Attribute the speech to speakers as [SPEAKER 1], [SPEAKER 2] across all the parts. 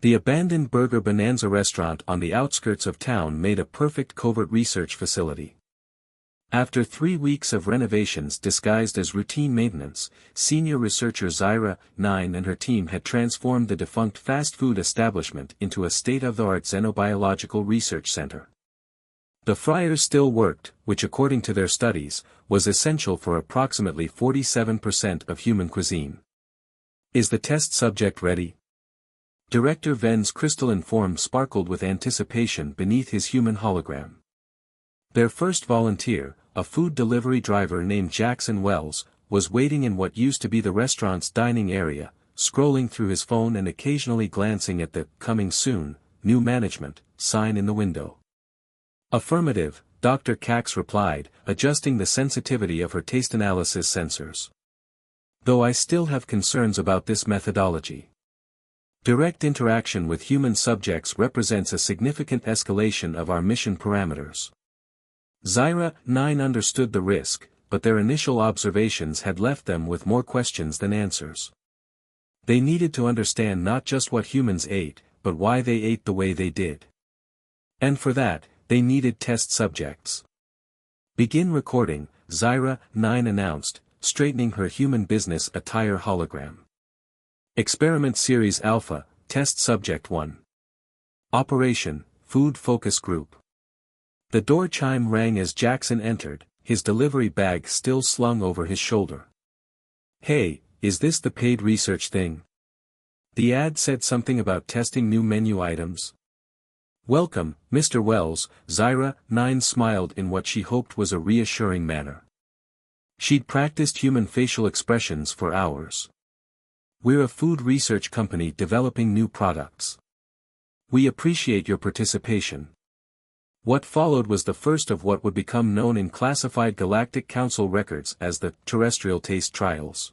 [SPEAKER 1] The abandoned Burger Bonanza restaurant on the outskirts of town made a perfect covert research facility. After 3 weeks of renovations disguised as routine maintenance, senior researcher Zyra, 9 and her team had transformed the defunct fast food establishment into a state-of-the-art xenobiological research center. The fryers still worked, which according to their studies, was essential for approximately 47% of human cuisine. Is the test subject ready? Director Ven's crystalline form sparkled with anticipation beneath his human hologram. Their first volunteer, a food delivery driver named Jackson Wells, was waiting in what used to be the restaurant's dining area, scrolling through his phone and occasionally glancing at the "coming soon, new management" sign in the window. Affirmative, Dr. Cax replied, adjusting the sensitivity of her taste analysis sensors. Though I still have concerns about this methodology. Direct interaction with human subjects represents a significant escalation of our mission parameters. Zyra, 9 understood the risk, but their initial observations had left them with more questions than answers. They needed to understand not just what humans ate, but why they ate the way they did. And for that, they needed test subjects. Begin recording, Zyra, 9 announced, straightening her human business attire hologram. Experiment Series Alpha, Test Subject 1. Operation, Food Focus Group. The door chime rang as Jackson entered, his delivery bag still slung over his shoulder. Hey, is this the paid research thing? The ad said something about testing new menu items. Welcome, Mr. Wells, Zyra, 9 smiled in what she hoped was a reassuring manner. She'd practiced human facial expressions for hours. We're a food research company developing new products. We appreciate your participation. What followed was the first of what would become known in classified Galactic Council records as the terrestrial taste trials.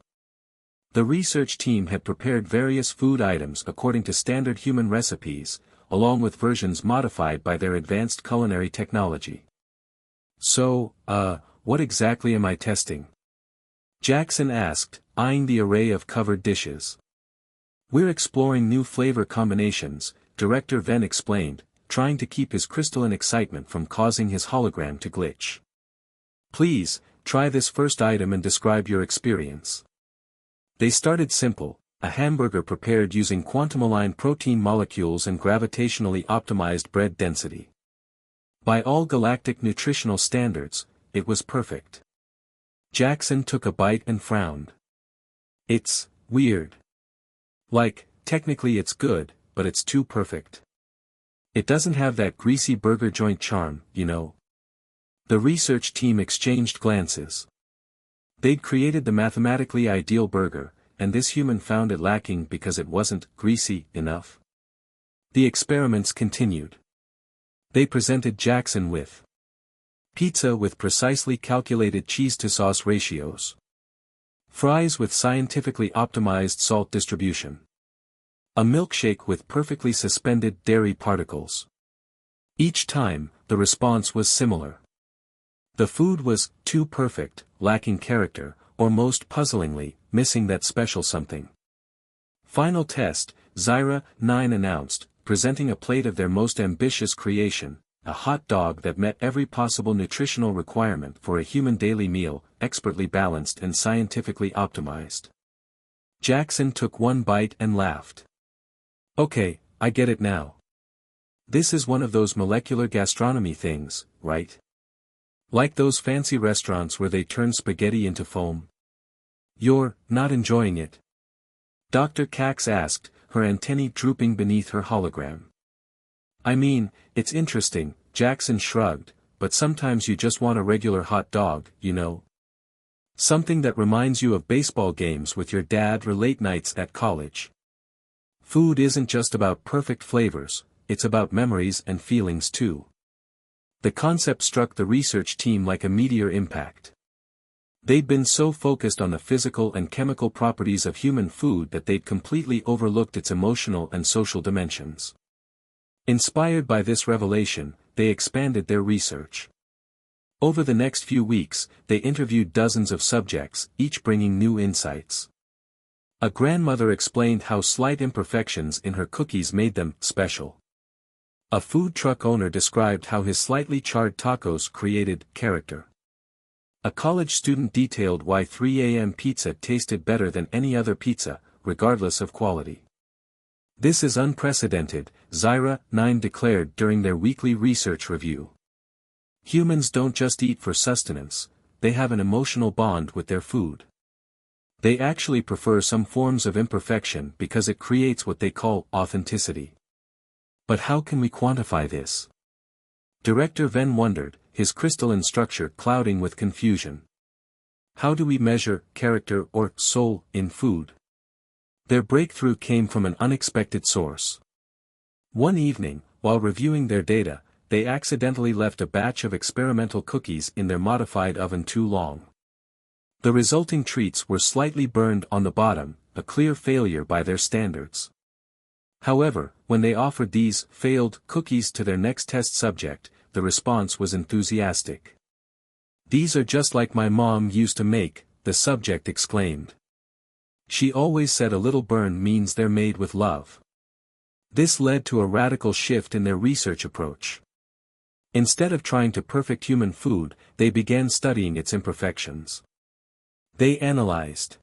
[SPEAKER 1] The research team had prepared various food items according to standard human recipes, along with versions modified by their advanced culinary technology. So, what exactly am I testing? Jackson asked, eyeing the array of covered dishes. We're exploring new flavor combinations, Director Ven explained, trying to keep his crystalline excitement from causing his hologram to glitch. Please, try this first item and describe your experience. They started simple, a hamburger prepared using quantum-aligned protein molecules and gravitationally optimized bread density. By all galactic nutritional standards, it was perfect. Jackson took a bite and frowned. It's weird. Like, technically it's good, but it's too perfect. It doesn't have that greasy burger joint charm, you know. The research team exchanged glances. They'd created the mathematically ideal burger, and this human found it lacking because it wasn't greasy enough. The experiments continued. They presented Jackson with pizza with precisely calculated cheese-to-sauce ratios. Fries with scientifically optimized salt distribution. A milkshake with perfectly suspended dairy particles. Each time, the response was similar. The food was too perfect, lacking character, or most puzzlingly, missing that special something. Final test, Zyra, 9 announced, presenting a plate of their most ambitious creation, a hot dog that met every possible nutritional requirement for a human daily meal, expertly balanced and scientifically optimized. Jackson took one bite and laughed. Okay, I get it now. This is one of those molecular gastronomy things, right? Like those fancy restaurants where they turn spaghetti into foam. You're not enjoying it? Dr. Cax asked, her antennae drooping beneath her hologram. I mean, it's interesting, Jackson shrugged, but sometimes you just want a regular hot dog, you know? Something that reminds you of baseball games with your dad or late nights at college. Food isn't just about perfect flavors, it's about memories and feelings too. The concept struck the research team like a meteor impact. They'd been so focused on the physical and chemical properties of human food that they'd completely overlooked its emotional and social dimensions. Inspired by this revelation, they expanded their research. Over the next few weeks, they interviewed dozens of subjects, each bringing new insights. A grandmother explained how slight imperfections in her cookies made them special. A food truck owner described how his slightly charred tacos created character. A college student detailed why 3 a.m. pizza tasted better than any other pizza, regardless of quality. This is unprecedented, Zyra, 9 declared during their weekly research review. Humans don't just eat for sustenance, they have an emotional bond with their food. They actually prefer some forms of imperfection because it creates what they call authenticity. But how can we quantify this? Director Venn wondered, his crystalline structure clouding with confusion. How do we measure character or soul in food? Their breakthrough came from an unexpected source. One evening, while reviewing their data, they accidentally left a batch of experimental cookies in their modified oven too long. The resulting treats were slightly burned on the bottom, a clear failure by their standards. However, when they offered these failed cookies to their next test subject, the response was enthusiastic. "These are just like my mom used to make," the subject exclaimed. "She always said a little burn means they're made with love." This led to a radical shift in their research approach. Instead of trying to perfect human food, they began studying its imperfections. They analyzed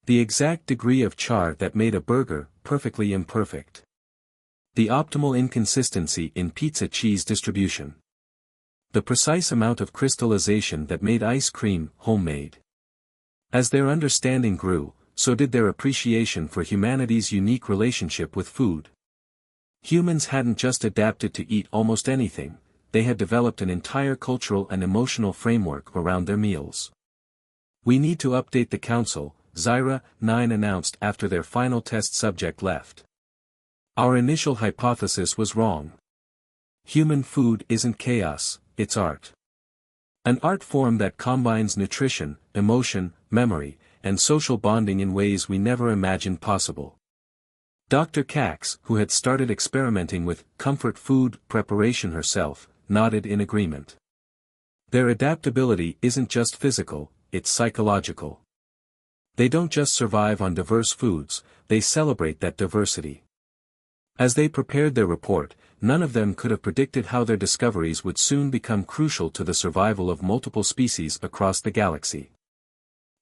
[SPEAKER 1] the exact degree of char that made a burger perfectly imperfect, the optimal inconsistency in pizza cheese distribution, the precise amount of crystallization that made ice cream homemade. As their understanding grew, so did their appreciation for humanity's unique relationship with food. Humans hadn't just adapted to eat almost anything, they had developed an entire cultural and emotional framework around their meals. "We need to update the council," Zyra, 9 announced after their final test subject left. "Our initial hypothesis was wrong. Human food isn't chaos, it's art. An art form that combines nutrition, emotion, memory, and social bonding in ways we never imagined possible." Dr. Cax, who had started experimenting with comfort food preparation herself, nodded in agreement. Their adaptability isn't just physical, it's psychological. They don't just survive on diverse foods, they celebrate that diversity. As they prepared their report, none of them could have predicted how their discoveries would soon become crucial to the survival of multiple species across the galaxy.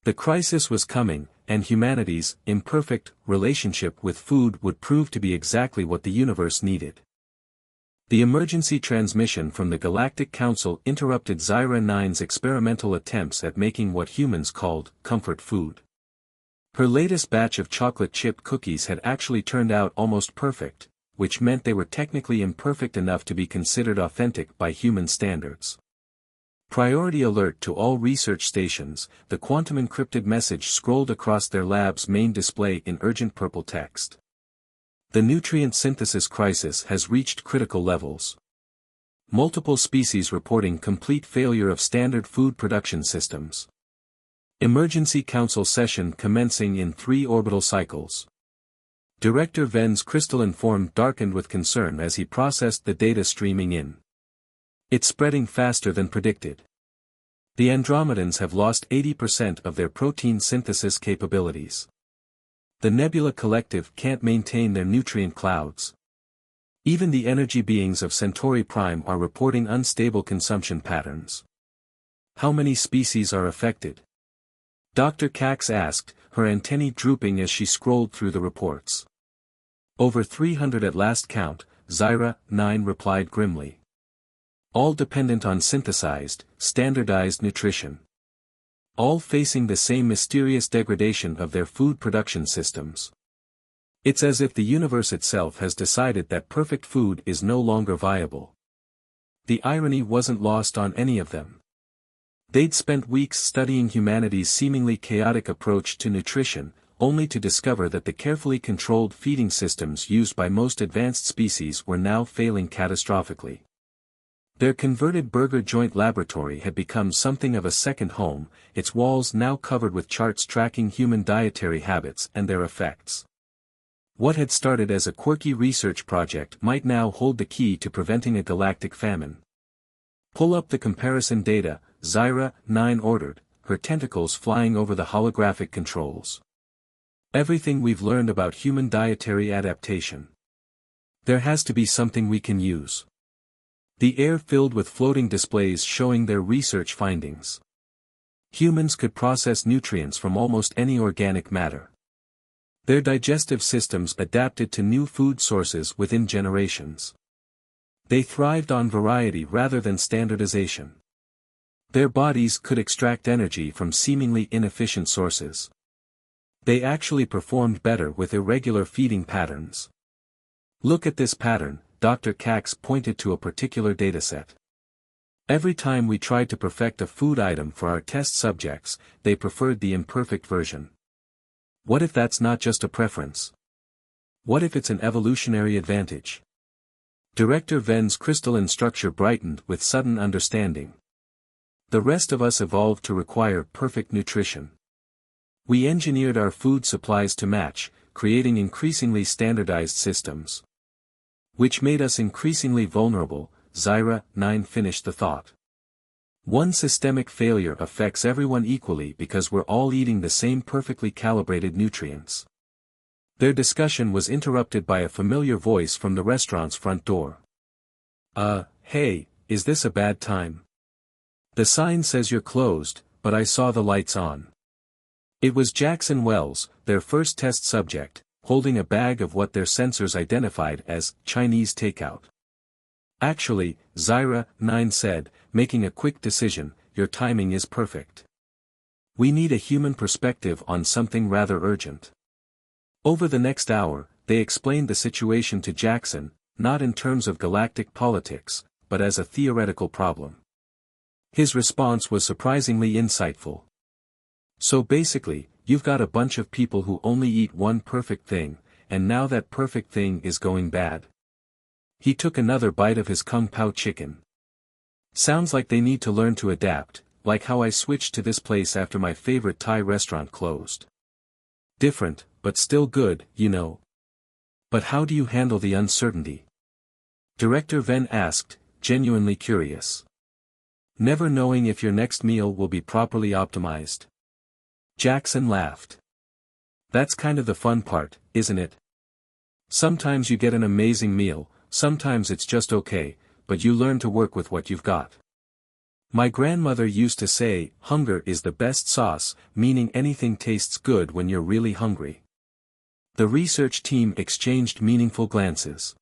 [SPEAKER 1] The crisis was coming, and humanity's imperfect relationship with food would prove to be exactly what the universe needed. The emergency transmission from the Galactic Council interrupted Zyra 9's experimental attempts at making what humans called comfort food. Her latest batch of chocolate chip cookies had actually turned out almost perfect, which meant they were technically imperfect enough to be considered authentic by human standards. Priority alert to all research stations, the quantum encrypted message scrolled across their lab's main display in urgent purple text. The nutrient synthesis crisis has reached critical levels. Multiple species reporting complete failure of standard food production systems. Emergency Council session commencing in 3 orbital cycles. Director Venn's crystalline form darkened with concern as he processed the data streaming in. "It's spreading faster than predicted. The Andromedans have lost 80% of their protein synthesis capabilities. The Nebula Collective can't maintain their nutrient clouds. Even the energy beings of Centauri Prime are reporting unstable consumption patterns." "How many species are affected?" Dr. Cax asked, her antennae drooping as she scrolled through the reports. "Over 300 at last count," Zyra, 9 replied grimly. "All dependent on synthesized, standardized nutrition. All facing the same mysterious degradation of their food production systems. It's as if the universe itself has decided that perfect food is no longer viable." The irony wasn't lost on any of them. They'd spent weeks studying humanity's seemingly chaotic approach to nutrition, only to discover that the carefully controlled feeding systems used by most advanced species were now failing catastrophically. Their converted burger joint laboratory had become something of a second home, its walls now covered with charts tracking human dietary habits and their effects. What had started as a quirky research project might now hold the key to preventing a galactic famine. "Pull up the comparison data," Zyra, 9 ordered, her tentacles flying over the holographic controls. Everything we've learned about human dietary adaptation. There has to be something we can use. The air filled with floating displays showing their research findings. Humans could process nutrients from almost any organic matter. Their digestive systems adapted to new food sources within generations. They thrived on variety rather than standardization. Their bodies could extract energy from seemingly inefficient sources. They actually performed better with irregular feeding patterns. Look at this pattern, Dr. Cax pointed to a particular dataset. Every time we tried to perfect a food item for our test subjects, they preferred the imperfect version. What if that's not just a preference? What if it's an evolutionary advantage? Director Ven's crystalline structure brightened with sudden understanding. The rest of us evolved to require perfect nutrition. We engineered our food supplies to match, creating increasingly standardized systems. Which made us increasingly vulnerable, Zyra 9 finished the thought. One systemic failure affects everyone equally because we're all eating the same perfectly calibrated nutrients. Their discussion was interrupted by a familiar voice from the restaurant's front door. Hey, is this a bad time? The sign says you're closed, but I saw the lights on. It was Jackson Wells, their first test subject, holding a bag of what their sensors identified as Chinese takeout. Actually, Zyra 9 said, making a quick decision, your timing is perfect. We need a human perspective on something rather urgent. Over the next hour, they explained the situation to Jackson, not in terms of galactic politics, but as a theoretical problem. His response was surprisingly insightful. So basically, you've got a bunch of people who only eat one perfect thing, and now that perfect thing is going bad. He took another bite of his kung pao chicken. Sounds like they need to learn to adapt, like how I switched to this place after my favorite Thai restaurant closed. Different, but still good, you know. But how do you handle the uncertainty? Director Ven asked, genuinely curious. Never knowing if your next meal will be properly optimized. Jackson laughed. That's kind of the fun part, isn't it? Sometimes you get an amazing meal, sometimes it's just okay, but you learn to work with what you've got. My grandmother used to say, hunger is the best sauce, meaning anything tastes good when you're really hungry. The research team exchanged meaningful glances.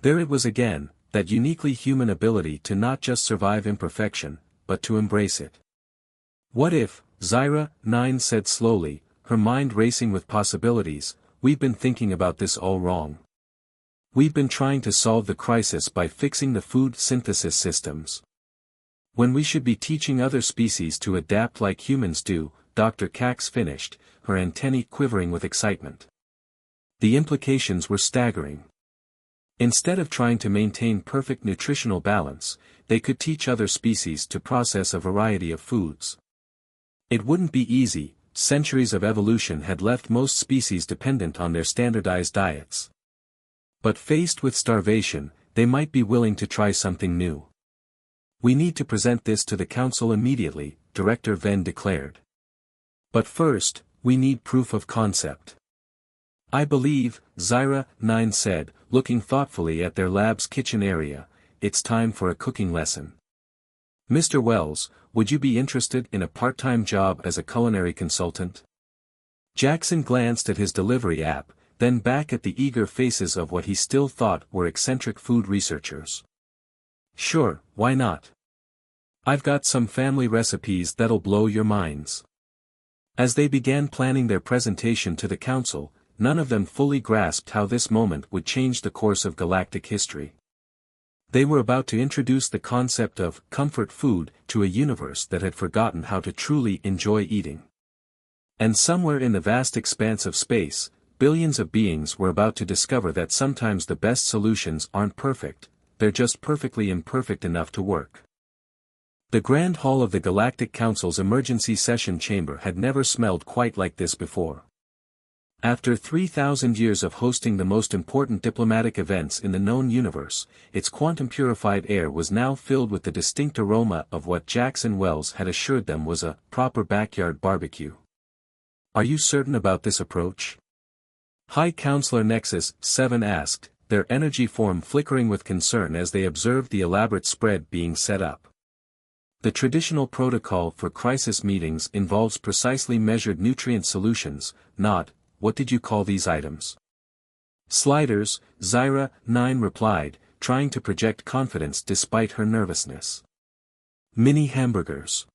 [SPEAKER 1] There it was again, that uniquely human ability to not just survive imperfection, but to embrace it. What if, Zyra 9 said slowly, her mind racing with possibilities, we've been thinking about this all wrong. We've been trying to solve the crisis by fixing the food synthesis systems. When we should be teaching other species to adapt like humans do, Dr. Cax finished, her antennae quivering with excitement. The implications were staggering. Instead of trying to maintain perfect nutritional balance, they could teach other species to process a variety of foods. It wouldn't be easy, centuries of evolution had left most species dependent on their standardized diets. But faced with starvation, they might be willing to try something new. We need to present this to the council immediately, Director Ven declared. But first, we need proof of concept. I believe, Zyra 9 said, looking thoughtfully at their lab's kitchen area, it's time for a cooking lesson. Mr. Wells, would you be interested in a part-time job as a culinary consultant? Jackson glanced at his delivery app, then back at the eager faces of what he still thought were eccentric food researchers. Sure, why not? I've got some family recipes that'll blow your minds. As they began planning their presentation to the council, none of them fully grasped how this moment would change the course of galactic history. They were about to introduce the concept of comfort food to a universe that had forgotten how to truly enjoy eating. And somewhere in the vast expanse of space, billions of beings were about to discover that sometimes the best solutions aren't perfect, they're just perfectly imperfect enough to work. The Grand Hall of the Galactic Council's emergency session chamber had never smelled quite like this before. After 3,000 years of hosting the most important diplomatic events in the known universe, its quantum-purified air was now filled with the distinct aroma of what Jackson Wells had assured them was a proper backyard barbecue. Are you certain about this approach? High Counselor Nexus 7 asked, their energy form flickering with concern as they observed the elaborate spread being set up. The traditional protocol for crisis meetings involves precisely measured nutrient solutions, not, what did you call these items? Sliders, Zyra 9 replied, trying to project confidence despite her nervousness. Mini hamburgers.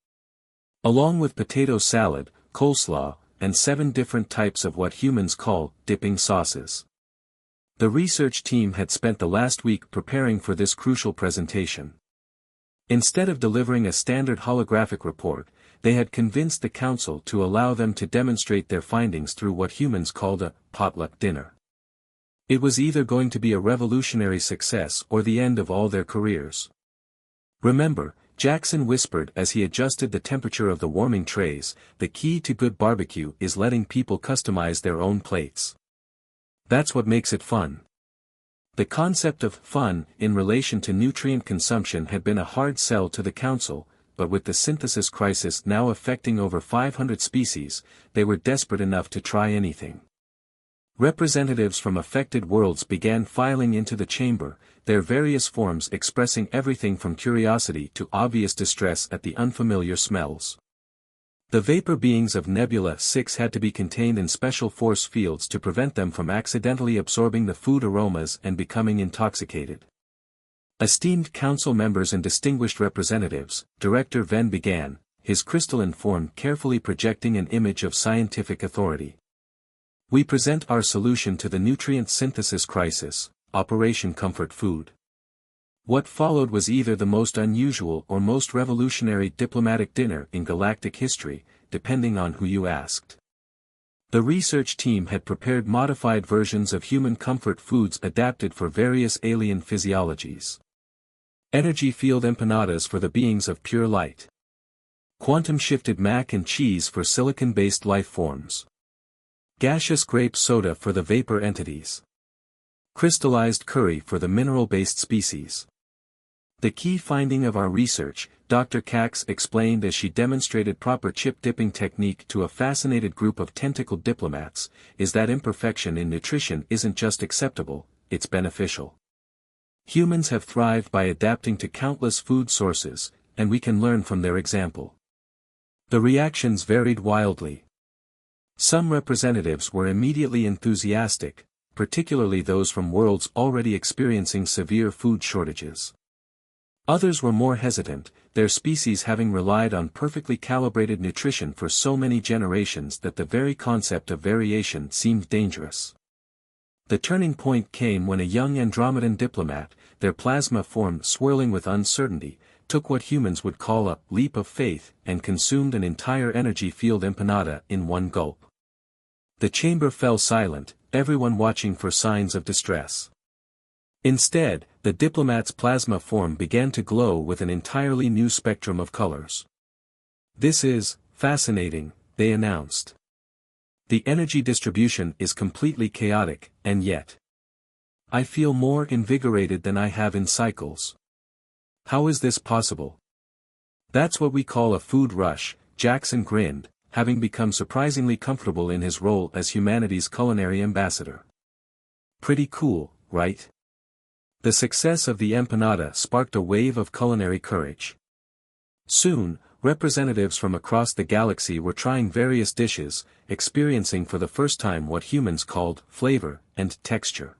[SPEAKER 1] Along with potato salad, coleslaw, and 7 different types of what humans call dipping sauces. The research team had spent the last week preparing for this crucial presentation. Instead of delivering a standard holographic report, they had convinced the council to allow them to demonstrate their findings through what humans called a potluck dinner. It was either going to be a revolutionary success or the end of all their careers. Remember, Jackson whispered as he adjusted the temperature of the warming trays, the key to good barbecue is letting people customize their own plates. That's what makes it fun. The concept of fun in relation to nutrient consumption had been a hard sell to the council, but with the synthesis crisis now affecting over 500 species, they were desperate enough to try anything. Representatives from affected worlds began filing into the chamber, their various forms expressing everything from curiosity to obvious distress at the unfamiliar smells. The vapor beings of Nebula 6 had to be contained in special force fields to prevent them from accidentally absorbing the food aromas and becoming intoxicated. Esteemed council members and distinguished representatives, Director Venn began, his crystalline form carefully projecting an image of scientific authority. We present our solution to the nutrient synthesis crisis, Operation Comfort Food. What followed was either the most unusual or most revolutionary diplomatic dinner in galactic history, depending on who you asked. The research team had prepared modified versions of human comfort foods adapted for various alien physiologies. Energy field empanadas for the beings of pure light. Quantum-shifted mac and cheese for silicon-based life forms. Gaseous grape soda for the vapor entities. Crystallized curry for the mineral-based species. The key finding of our research, Dr. Cax explained as she demonstrated proper chip dipping technique to a fascinated group of tentacled diplomats, is that imperfection in nutrition isn't just acceptable, it's beneficial. Humans have thrived by adapting to countless food sources, and we can learn from their example. The reactions varied wildly. Some representatives were immediately enthusiastic, particularly those from worlds already experiencing severe food shortages. Others were more hesitant, their species having relied on perfectly calibrated nutrition for so many generations that the very concept of variation seemed dangerous. The turning point came when a young Andromedan diplomat, their plasma form swirling with uncertainty, took what humans would call a leap of faith and consumed an entire energy field empanada in one gulp. The chamber fell silent, everyone watching for signs of distress. Instead, the diplomat's plasma form began to glow with an entirely new spectrum of colors. This is fascinating, they announced. The energy distribution is completely chaotic, and yet I feel more invigorated than I have in cycles. How is this possible? That's what we call a food rush, Jackson grinned, having become surprisingly comfortable in his role as humanity's culinary ambassador. Pretty cool, right? The success of the empanada sparked a wave of culinary courage. Soon, representatives from across the galaxy were trying various dishes, experiencing for the first time what humans called flavor and texture.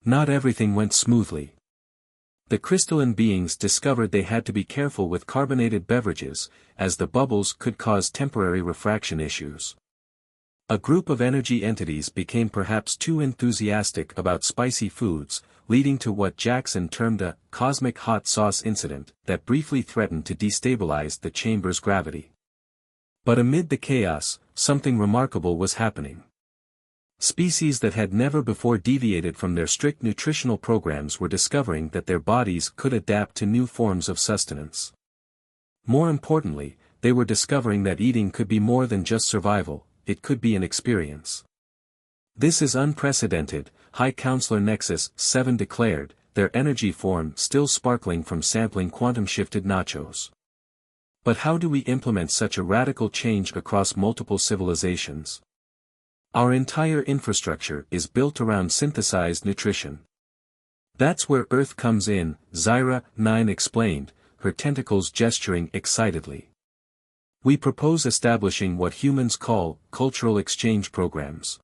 [SPEAKER 1] Not everything went smoothly. The crystalline beings discovered they had to be careful with carbonated beverages, as the bubbles could cause temporary refraction issues. A group of energy entities became perhaps too enthusiastic about spicy foods, leading to what Jackson termed a cosmic hot sauce incident that briefly threatened to destabilize the chamber's gravity. But amid the chaos, something remarkable was happening. Species that had never before deviated from their strict nutritional programs were discovering that their bodies could adapt to new forms of sustenance. More importantly, they were discovering that eating could be more than just survival, it could be an experience. This is unprecedented, High Counselor Nexus 7 declared, their energy form still sparkling from sampling quantum-shifted nachos. But how do we implement such a radical change across multiple civilizations? Our entire infrastructure is built around synthesized nutrition. That's where Earth comes in, Zyra, 9 explained, her tentacles gesturing excitedly. We propose establishing what humans call cultural exchange programs.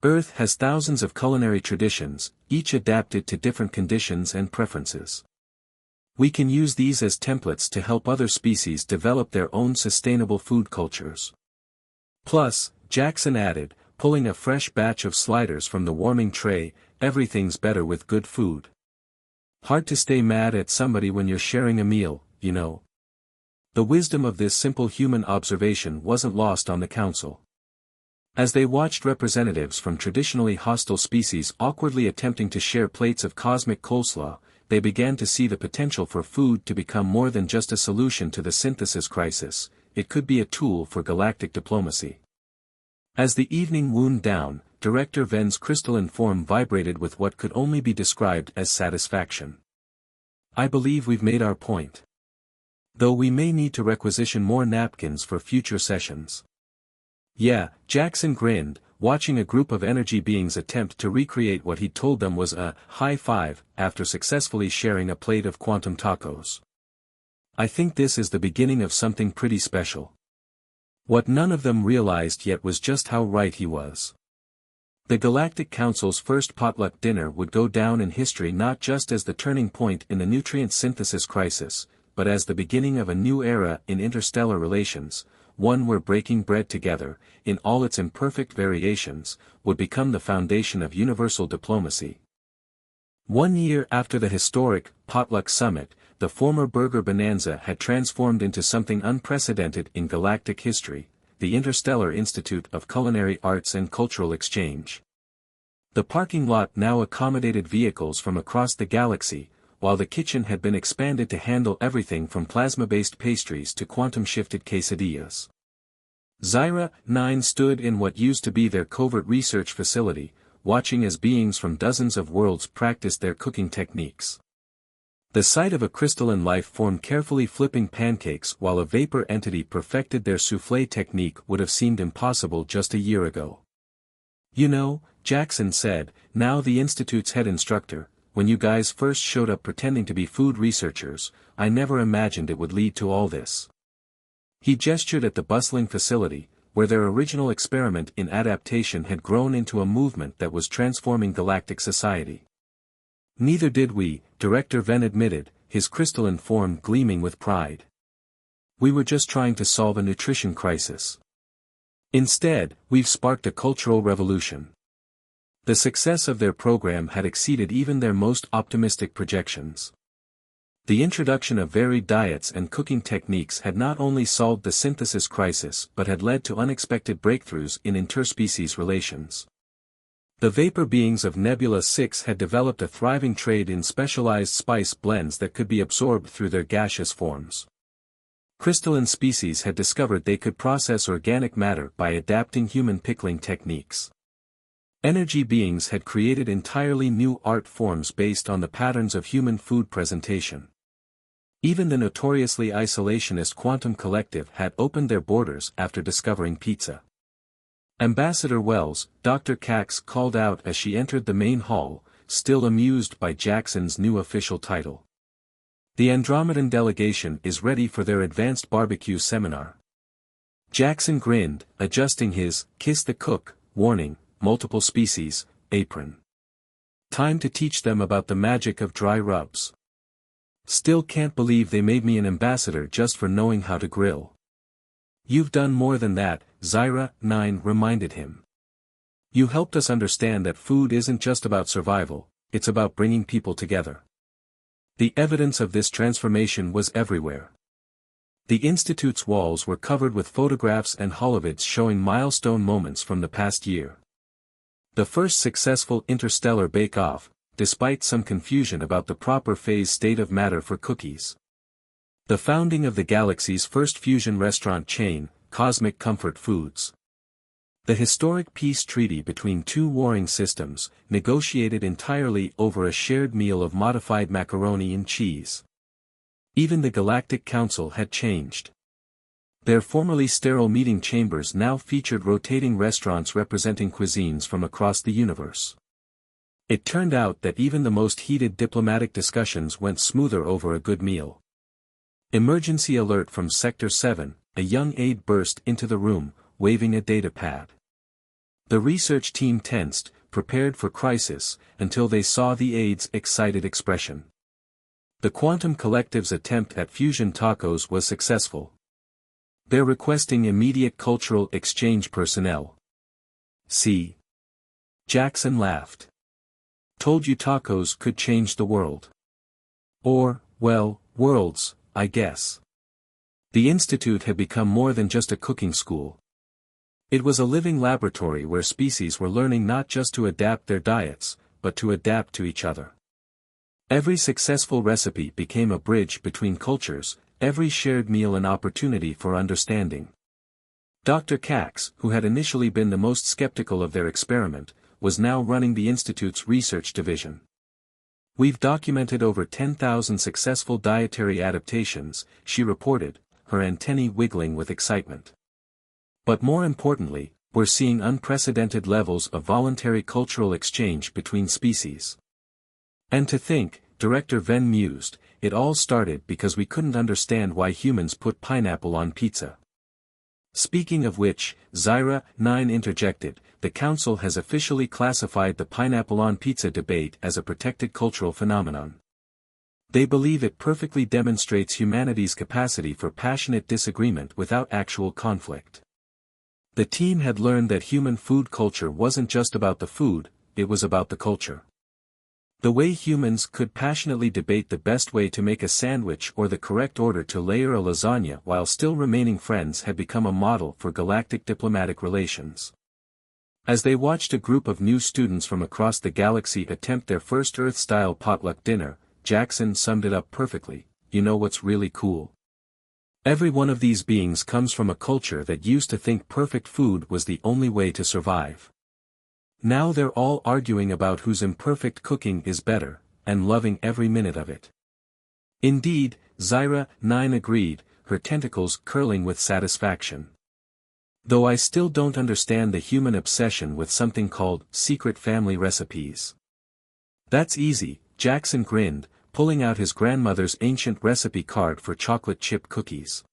[SPEAKER 1] Earth has thousands of culinary traditions, each adapted to different conditions and preferences. We can use these as templates to help other species develop their own sustainable food cultures. Plus, Jackson added, pulling a fresh batch of sliders from the warming tray, everything's better with good food. Hard to stay mad at somebody when you're sharing a meal, you know. The wisdom of this simple human observation wasn't lost on the council. As they watched representatives from traditionally hostile species awkwardly attempting to share plates of cosmic coleslaw, they began to see the potential for food to become more than just a solution to the synthesis crisis, it could be a tool for galactic diplomacy. As the evening wound down, Director Ven's crystalline form vibrated with what could only be described as satisfaction. I believe we've made our point. Though we may need to requisition more napkins for future sessions. Yeah, Jackson grinned, watching a group of energy beings attempt to recreate what he'd told them was a high five after successfully sharing a plate of quantum tacos. I think this is the beginning of something pretty special. What none of them realized yet was just how right he was. The Galactic Council's first potluck dinner would go down in history not just as the turning point in the nutrient synthesis crisis, but as the beginning of a new era in interstellar relations, one where breaking bread together, in all its imperfect variations, would become the foundation of universal diplomacy. 1 year after the historic potluck summit, the former burger bonanza had transformed into something unprecedented in galactic history, the Interstellar Institute of Culinary Arts and Cultural Exchange. The parking lot now accommodated vehicles from across the galaxy, while the kitchen had been expanded to handle everything from plasma-based pastries to quantum-shifted quesadillas. Zyra, 9 stood in what used to be their covert research facility, watching as beings from dozens of worlds practiced their cooking techniques. The sight of a crystalline life form carefully flipping pancakes while a vapor entity perfected their soufflé technique would have seemed impossible just a year ago. You know, Jackson said, now the Institute's head instructor, when you guys first showed up pretending to be food researchers, I never imagined it would lead to all this. He gestured at the bustling facility, where their original experiment in adaptation had grown into a movement that was transforming galactic society. Neither did we, Director Ven admitted, his crystalline form gleaming with pride. We were just trying to solve a nutrition crisis. Instead, we've sparked a cultural revolution. The success of their program had exceeded even their most optimistic projections. The introduction of varied diets and cooking techniques had not only solved the synthesis crisis but had led to unexpected breakthroughs in interspecies relations. The vapor beings of Nebula 6 had developed a thriving trade in specialized spice blends that could be absorbed through their gaseous forms. Crystalline species had discovered they could process organic matter by adapting human pickling techniques. Energy beings had created entirely new art forms based on the patterns of human food presentation. Even the notoriously isolationist Quantum Collective had opened their borders after discovering pizza. Ambassador Wells, Dr. Cax called out as she entered the main hall, still amused by Jackson's new official title. The Andromedan delegation is ready for their advanced barbecue seminar. Jackson grinned, adjusting his kiss the cook warning, multiple species, apron. Time to teach them about the magic of dry rubs. Still can't believe they made me an ambassador just for knowing how to grill. You've done more than that, Zyra, 9 reminded him. You helped us understand that food isn't just about survival, it's about bringing people together. The evidence of this transformation was everywhere. The Institute's walls were covered with photographs and holovids showing milestone moments from the past year. The first successful interstellar bake-off, despite some confusion about the proper phase state of matter for cookies. The founding of the galaxy's first fusion restaurant chain, Cosmic Comfort Foods. The historic peace treaty between two warring systems, negotiated entirely over a shared meal of modified macaroni and cheese. Even the Galactic Council had changed. Their formerly sterile meeting chambers now featured rotating restaurants representing cuisines from across the universe. It turned out that even the most heated diplomatic discussions went smoother over a good meal. Emergency alert from Sector 7, a young aide burst into the room, waving a data pad. The research team tensed, prepared for crisis, until they saw the aide's excited expression. The Quantum Collective's attempt at fusion tacos was successful. They're requesting immediate cultural exchange personnel. See? Jackson laughed. Told you tacos could change the world. Or, well, worlds, I guess. The institute had become more than just a cooking school. It was a living laboratory where species were learning not just to adapt their diets, but to adapt to each other. Every successful recipe became a bridge between cultures, every shared meal an opportunity for understanding. Dr. Cax, who had initially been the most skeptical of their experiment, was now running the Institute's research division. We've documented over 10,000 successful dietary adaptations, she reported, her antennae wiggling with excitement. But more importantly, we're seeing unprecedented levels of voluntary cultural exchange between species. And to think, Director Venn mused, it all started because we couldn't understand why humans put pineapple on pizza. Speaking of which, Zyra 9 interjected, the Council has officially classified the pineapple on pizza debate as a protected cultural phenomenon. They believe it perfectly demonstrates humanity's capacity for passionate disagreement without actual conflict. The team had learned that human food culture wasn't just about the food, it was about the culture. The way humans could passionately debate the best way to make a sandwich or the correct order to layer a lasagna while still remaining friends had become a model for galactic diplomatic relations. As they watched a group of new students from across the galaxy attempt their first Earth-style potluck dinner, Jackson summed it up perfectly. You know what's really cool? Every one of these beings comes from a culture that used to think perfect food was the only way to survive. Now they're all arguing about whose imperfect cooking is better, and loving every minute of it. Indeed, Zyra 9 agreed, her tentacles curling with satisfaction. Though I still don't understand the human obsession with something called secret family recipes. That's easy, Jackson grinned, pulling out his grandmother's ancient recipe card for chocolate chip cookies.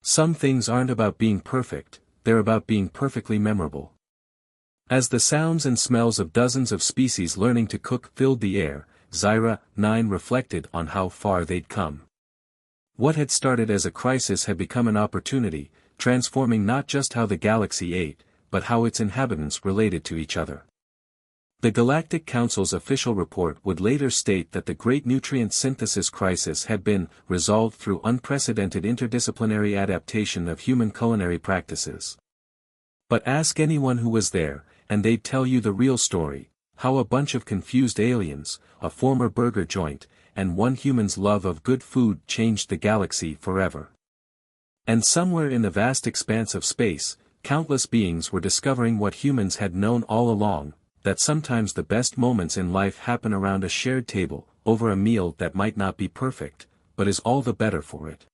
[SPEAKER 1] Some things aren't about being perfect, they're about being perfectly memorable. As the sounds and smells of dozens of species learning to cook filled the air, Zyra 9 reflected on how far they'd come. What had started as a crisis had become an opportunity, transforming not just how the galaxy ate, but how its inhabitants related to each other. The Galactic Council's official report would later state that the Great Nutrient Synthesis Crisis had been resolved through unprecedented interdisciplinary adaptation of human culinary practices. But ask anyone who was there, and they'd tell you the real story, how a bunch of confused aliens, a former burger joint, and one human's love of good food changed the galaxy forever. And somewhere in the vast expanse of space, countless beings were discovering what humans had known all along, that sometimes the best moments in life happen around a shared table, over a meal that might not be perfect, but is all the better for it.